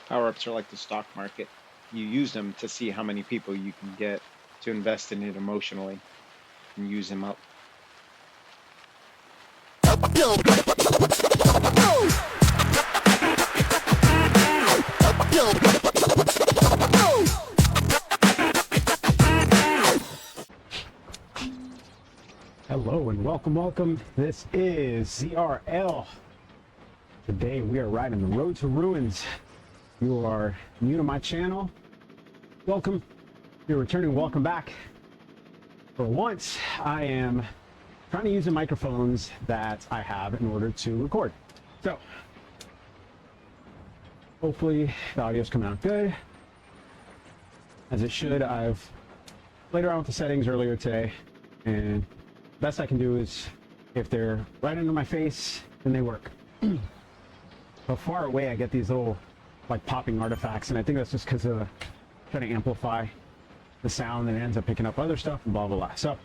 Power ups are like the stock market. You use them to see how many people you can get to invest in it emotionally and use them up. Hello and welcome. This is ZRL. Today we are riding the road to ruins. You are new to my channel. Welcome. If you're returning, welcome back. For once, I am trying to use the microphones that I have in order to record. So, hopefully the audio's coming out good. As it should. I've played around with the settings earlier today, and best I can do is, if they're right under my face, then they work. But far away, I get these little, like, popping artifacts, and I think that's just because of trying to amplify the sound, and it ends up picking up other stuff, and blah, blah, blah. So,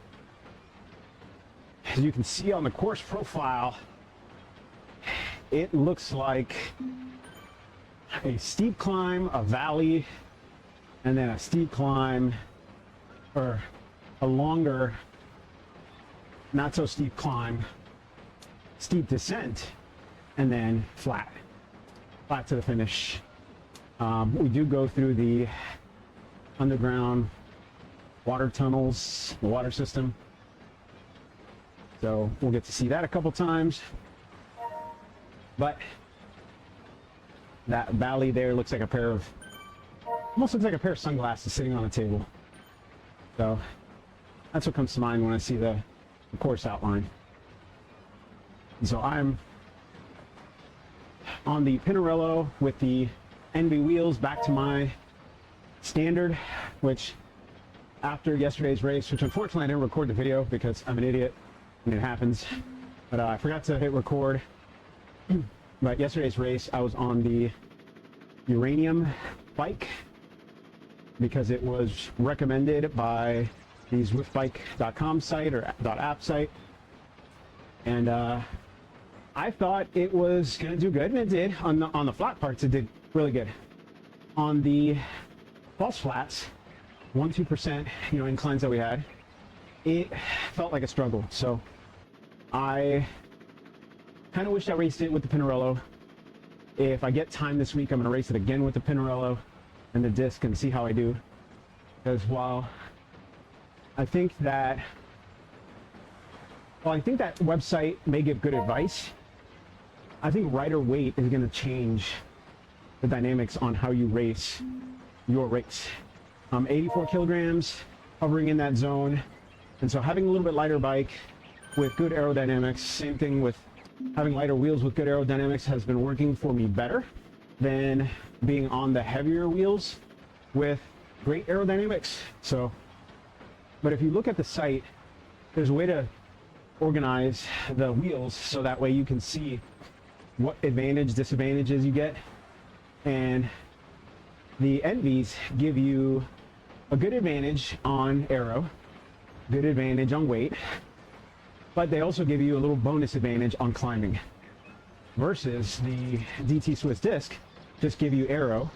as you can see on the course profile, it looks like a steep climb, a valley, and then a steep climb, or a longer, not so steep climb, steep descent, and then flat to the finish. We do go through the underground water tunnels, the water system, so we'll get to see that a couple times. But that valley there looks like a pair of, almost looks like a pair of sunglasses sitting on a table. So that's what comes to mind when I see the course outline. And so I'm on the Pinarello with the NB wheels, back to my standard, which after yesterday's race, which unfortunately I didn't record the video because I'm an idiot and it happens, but I forgot to hit record. But yesterday's race, I was on the uranium bike because it was recommended by the zwiftbike.com site or .app site, and I thought it was gonna do good, and it did. On the flat parts, it did really good. On the false flats, 1-2%, inclines that we had, it felt like a struggle. So I kind of wish I raced it with the Pinarello. If I get time this week, I'm gonna race it again with the Pinarello and the disc and see how I do. Because while I think that website may give good advice, I think rider weight is going to change the dynamics on how you race your race. 84 kilograms, hovering in that zone. And so having a little bit lighter bike with good aerodynamics, same thing with having lighter wheels with good aerodynamics, has been working for me better than being on the heavier wheels with great aerodynamics. So, but if you look at the site, there's a way to organize the wheels so that way you can see what disadvantages you get. And the NVs give you a good advantage on aero, good advantage on weight, but they also give you a little bonus advantage on climbing. Versus the DT Swiss disc just give you aero,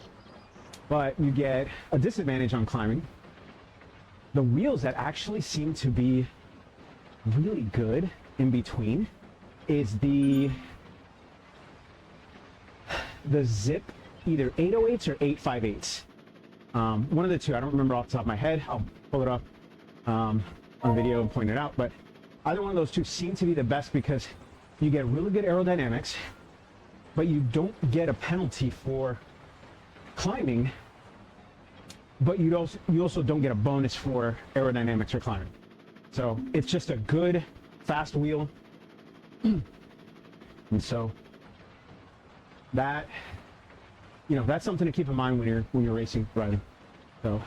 but you get a disadvantage on climbing. The wheels that actually seem to be really good in between is the Zip, either 808s or 858s. One of the two, I don't remember off the top of my head. I'll pull it up on video and point it out, but either one of those two seem to be the best because you get really good aerodynamics, but you don't get a penalty for climbing, but you also don't get a bonus for aerodynamics or climbing. So it's just a good fast wheel. And so that, that's something to keep in mind when you're racing, riding. So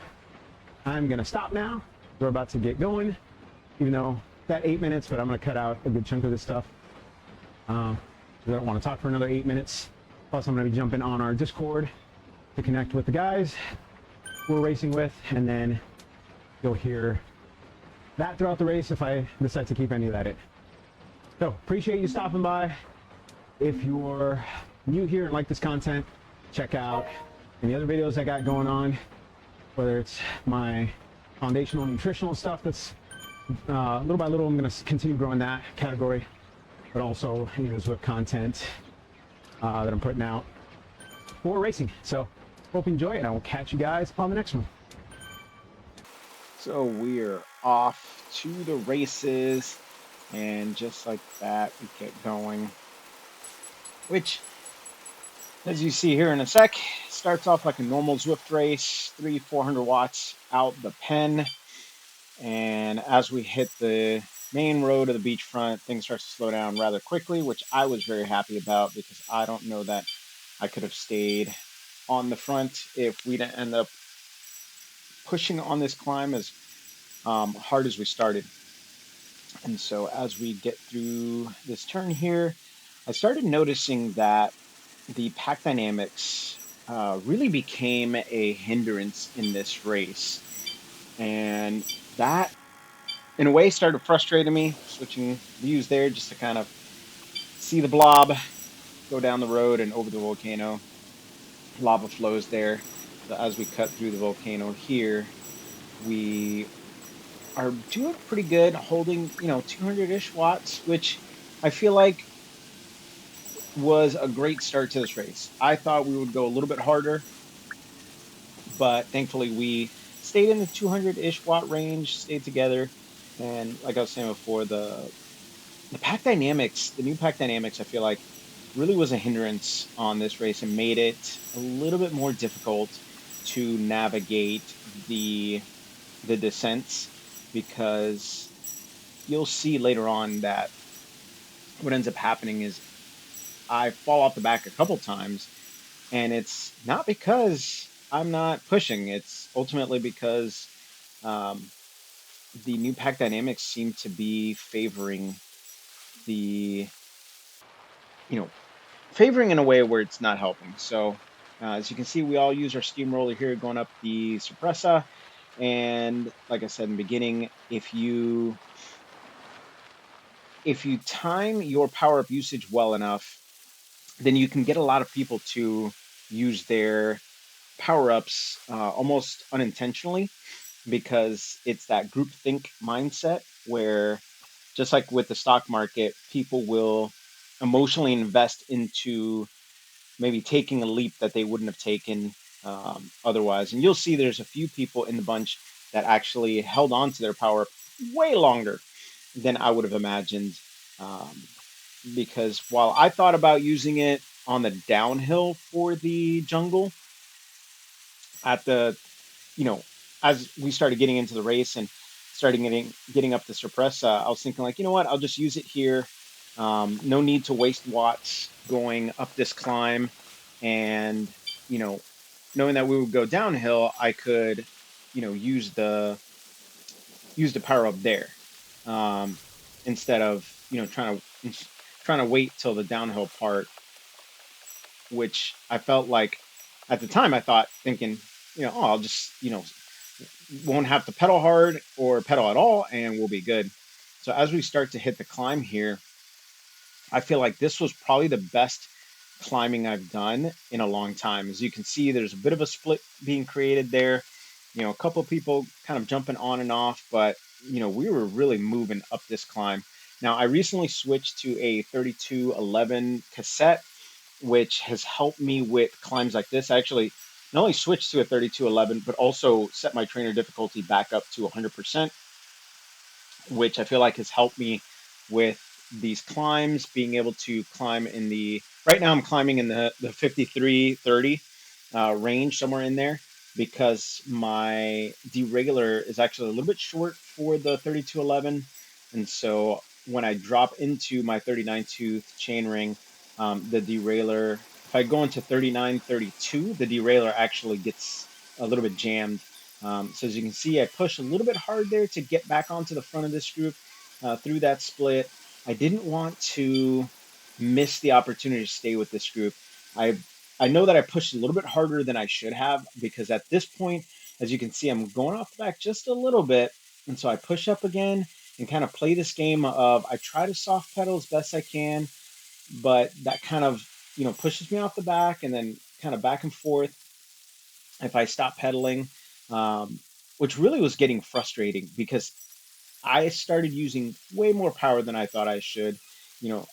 I'm gonna stop now. We're about to get going, even though that 8 minutes, but I'm gonna cut out a good chunk of this stuff. I don't want to talk for another 8 minutes. Plus I'm gonna be jumping on our Discord to connect with the guys we're racing with, and then you'll hear that throughout the race if I decide to keep any of that in. So appreciate you stopping by. If you're new here and like this content, check out and the other videos I got going on, whether it's my foundational nutritional stuff that's little by little, I'm going to continue growing that category, but also Zwift content that I'm putting out for racing. So hope you enjoy it. I will catch you guys on the next one. So we're off to the races, and just like that, we get going. Which, as you see here in a sec, starts off like a normal Zwift race, 400 watts out the pen. And as we hit the main road of the beachfront, things start to slow down rather quickly, which I was very happy about because I don't know that I could have stayed on the front if we didn't end up pushing on this climb as hard as we started. And so as we get through this turn here, I started noticing that the pack dynamics really became a hindrance in this race. And that, in a way, started frustrating me, switching views there just to kind of see the blob go down the road and over the volcano. Lava flows there. So as we cut through the volcano here, we are doing pretty good, holding, 200-ish watts, which I feel like was a great start to this race. I thought we would go a little bit harder, but thankfully we stayed in the 200-ish watt range, stayed together. And like I was saying before, the pack dynamics, the new pack dynamics, I feel like really was a hindrance on this race and made it a little bit more difficult to navigate the descents, because you'll see later on that what ends up happening is I fall off the back a couple times, and it's not because I'm not pushing. It's ultimately because um, the new pack dynamics seem to be the, you know, favoring in a way where it's not helping. So as you can see, we all use our steamroller here going up the Suppressa. And like I said in the beginning, if you time your power up usage well enough, then you can get a lot of people to use their power ups almost unintentionally, because it's that group think mindset where, just like with the stock market, people will emotionally invest into maybe taking a leap that they wouldn't have taken otherwise. And you'll see there's a few people in the bunch that actually held on to their power way longer than I would have imagined. Um, because while I thought about using it on the downhill for the jungle at the, you know, as we started getting into the race and started getting up the Sorpresa, I was thinking like, you know what, I'll just use it here. No need to waste watts going up this climb, and you know, knowing that we would go downhill, I could, use the power up there, um, instead of trying to wait till the downhill part, which I felt like at the time I thought thinking, oh, I'll just, won't have to pedal hard or pedal at all and we'll be good. So as we start to hit the climb here, I feel like this was probably the best climbing I've done in a long time. As you can see, there's a bit of a split being created there. A couple of people kind of jumping on and off, but we were really moving up this climb. Now, I recently switched to a 3211 cassette, which has helped me with climbs like this. I actually not only switched to a 3211, but also set my trainer difficulty back up to 100%, which I feel like has helped me with these climbs, being able to climb right now I'm climbing in the 5330 range, somewhere in there, because my derailleur is actually a little bit short for the 3211. And so when I drop into my 39 tooth chainring, the derailleur, if I go into 3932, the derailleur actually gets a little bit jammed. So as you can see, I push a little bit hard there to get back onto the front of this group through that split. I didn't want to miss the opportunity to stay with this group. I I know that I pushed a little bit harder than I should have, because at this point, as you can see, I'm going off the back just a little bit. And so I push up again and kind of play this game of I try to soft pedal as best I can, but that kind of, pushes me off the back and then kind of back and forth. if I stopped pedaling, um, which really was getting frustrating because I started using way more power than I thought I should. You know,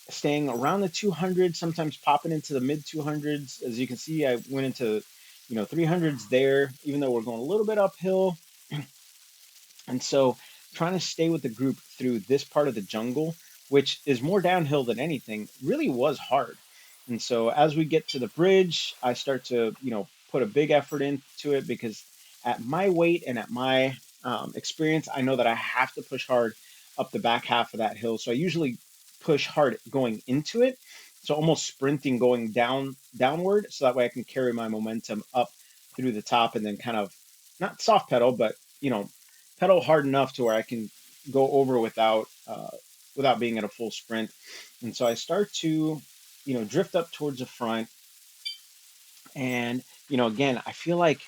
staying around the 200, sometimes popping into the mid 200s. As you can see, I went into 300s there, even though we're going a little bit uphill. And so trying to stay with the group through this part of the jungle, which is more downhill than anything, really was hard. And so as we get to the bridge, I start to, put a big effort into it because at my weight and at my experience, I know that I have to push hard up the back half of that hill. So I usually push hard going into it. So almost sprinting going downward so that way I can carry my momentum up through the top and then kind of not soft pedal, but you know, pedal hard enough to where I can go over without being at a full sprint. And so I start to, drift up towards the front. And, again, I feel like,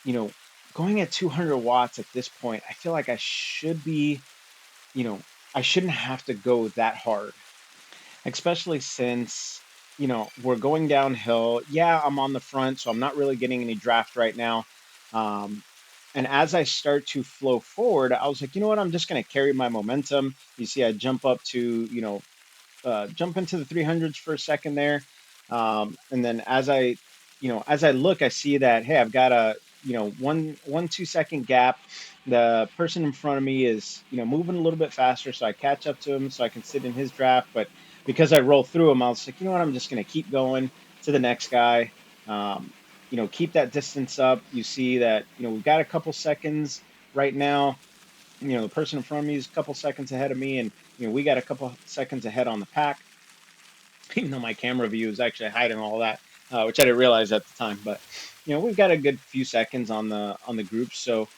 you know, going at 200 watts at this point, I feel like I should be, you know, I shouldn't have to go that hard, especially since, we're going downhill. Yeah, I'm on the front, so I'm not really getting any draft right now. Um, and as I start to flow forward, I was like, you know what? I'm just going to carry my momentum. You see, I jump up to, jump into the 300s for a second there. And then as I look, I see that, hey, I've got a, 2 second gap. The person in front of me is, moving a little bit faster. So I catch up to him so I can sit in his draft. But because I roll through him, I was like, you know what? I'm just going to keep going to the next guy. Um, keep that distance up. You see that, we've got a couple seconds right now. The person in front of me is a couple seconds ahead of me, and we got a couple seconds ahead on the pack. Even though my camera view is actually hiding all that, which I didn't realize at the time. But we've got a good few seconds on the group, so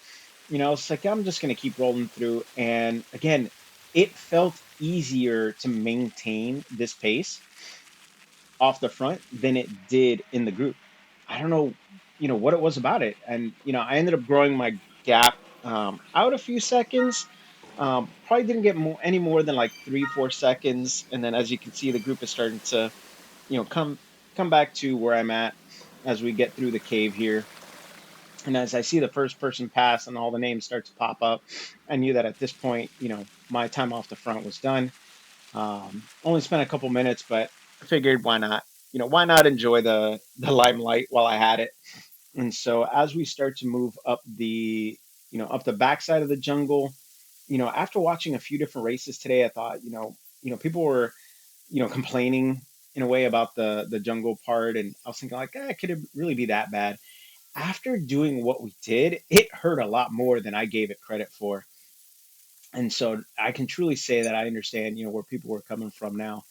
it's like I'm just gonna keep rolling through. And again, it felt easier to maintain this pace off the front than it did in the group. I don't know, what it was about it. And, I ended up growing my gap out a few seconds. Probably didn't get any more than like 3, 4 seconds. And then as you can see, the group is starting to, come back to where I'm at as we get through the cave here. And as I see the first person pass and all the names start to pop up, I knew that at this point, my time off the front was done. Only spent a couple minutes, but I figured why not? Why not enjoy the limelight while I had it? And so as we start to move up up the backside of the jungle, after watching a few different races today, I thought, people were, complaining in a way about the jungle part, and I was thinking like, could it really be that bad? After doing what we did, it hurt a lot more than I gave it credit for. And so I can truly say that I understand, where people were coming from now.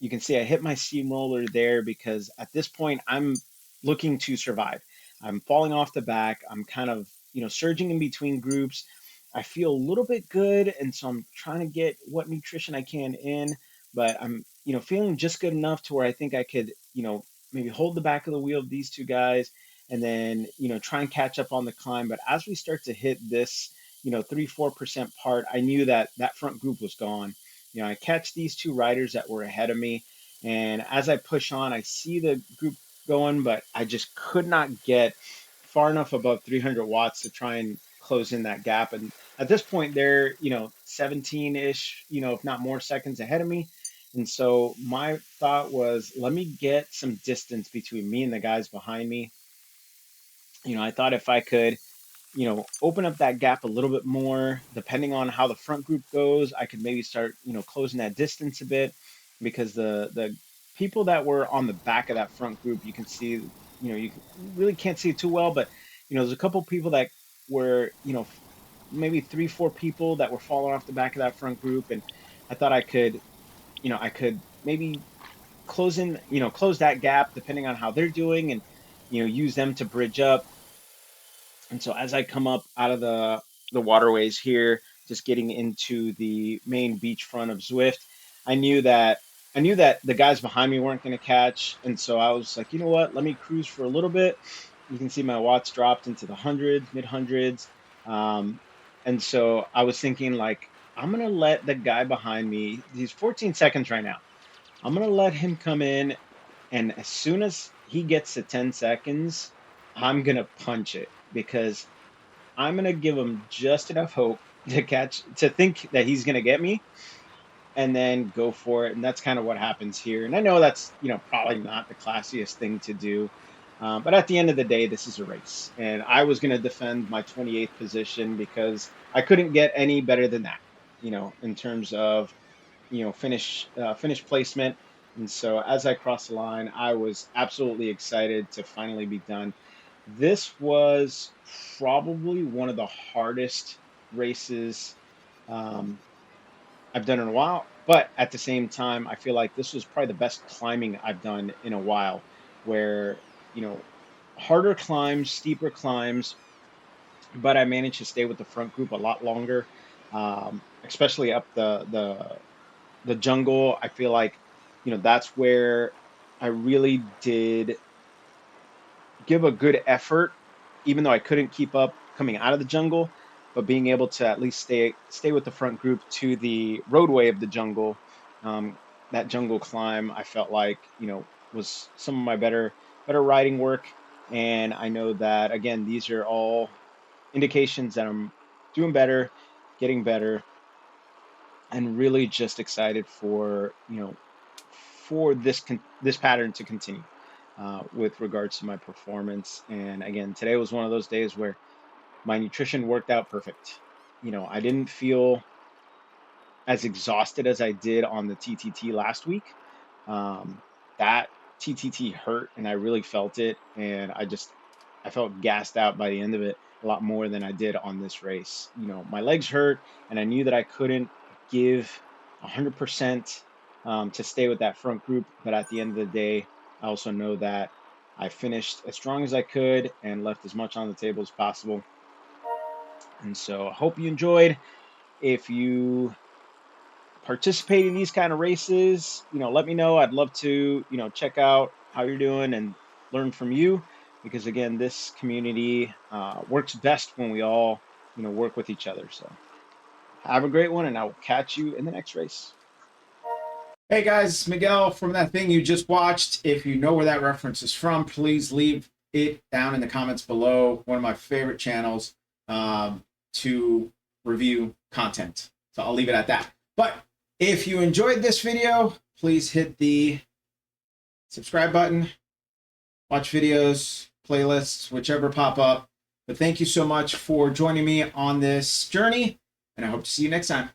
You can see I hit my steamroller there because at this point I'm looking to survive. I'm falling off the back. I'm kind of, surging in between groups. I feel a little bit good, and so I'm trying to get what nutrition I can in, but I'm, feeling just good enough to where I think I could, maybe hold the back of the wheel of these two guys and then, try and catch up on the climb. But as we start to hit this 3, 4% part, I knew that that front group was gone. I catch these two riders that were ahead of me, and as I push on, I see the group going, but I just could not get far enough above 300 watts to try and close in that gap. And at this point, they're 17-ish, if not more seconds ahead of me. And so my thought was, let me get some distance between me and the guys behind me. I thought if I could open up that gap a little bit more, depending on how the front group goes, I could maybe start, closing that distance a bit because the people that were on the back of that front group, you can see, really can't see it too well, but, there's a couple people that were, maybe 3, 4 people that were falling off the back of that front group. And I thought I could maybe close that gap depending on how they're doing and, use them to bridge up. And so as I come up out of the waterways here, just getting into the main beachfront of Zwift, I knew that I knew that the guys behind me weren't going to catch, and so I was like, you know what? Let me cruise for a little bit. You can see my watts dropped into the hundreds, mid hundreds, um, and so I was thinking like, I'm gonna let the guy behind me. He's 14 seconds right now. I'm gonna let him come in, and as soon as he gets to 10 seconds. I'm going to punch it because I'm going to give him just enough hope to think that he's going to get me and then go for it. And that's kind of what happens here. And I know that's, probably not the classiest thing to do. But at the end of the day, this is a race. And I was going to defend my 28th position because I couldn't get any better than that, in terms of, finish placement. And so as I crossed the line, I was absolutely excited to finally be done. This was probably one of the hardest races um, I've done in a while. But at the same time, I feel like this was probably the best climbing I've done in a while, where, you know, harder climbs, steeper climbs, but I managed to stay with the front group a lot longer, especially up the jungle. I feel like, that's where I really did give a good effort, even though I couldn't keep up coming out of the jungle, but being able to at least stay with the front group to the roadway of the jungle. That jungle climb, I felt like, was some of my better riding work. And I know that again, these are all indications that I'm doing better, getting better, and really just excited for for this pattern to continue with regards to my performance. And again, today was one of those days where my nutrition worked out perfect. I didn't feel as exhausted as I did on the TTT last week. That TTT hurt, and I really felt it, and I felt gassed out by the end of it a lot more than I did on this race. My legs hurt, and I knew that I couldn't give 100% to stay with that front group. But at the end of the day, I also know that I finished as strong as I could and left as much on the table as possible. And so I hope you enjoyed. If you participate in these kind of races, let me know. I'd love to, check out how you're doing and learn from you, because again, this community works best when we all, work with each other. So have a great one, and I will catch you in the next race. Hey guys, Miguel from that thing you just watched. If you know where that reference is from, please leave it down in the comments below. One of my favorite channels to review content. So I'll leave it at that. But if you enjoyed this video, please hit the subscribe button, watch videos, playlists, whichever pop up. But thank you so much for joining me on this journey, and I hope to see you next time.